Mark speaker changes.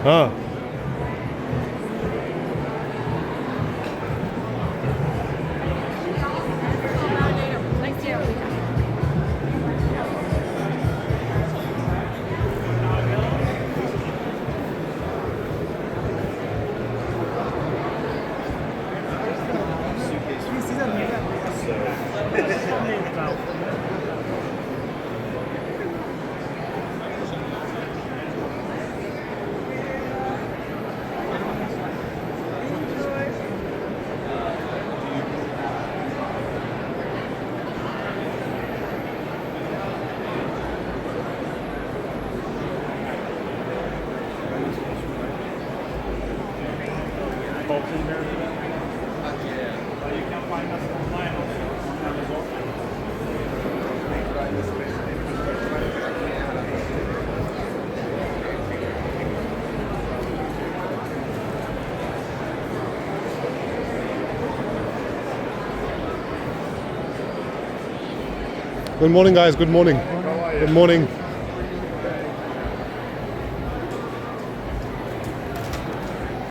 Speaker 1: Ah.
Speaker 2: Thank you.
Speaker 3: You can find us online also on Amazon.
Speaker 1: Good morning, guys. Good morning. Good morning.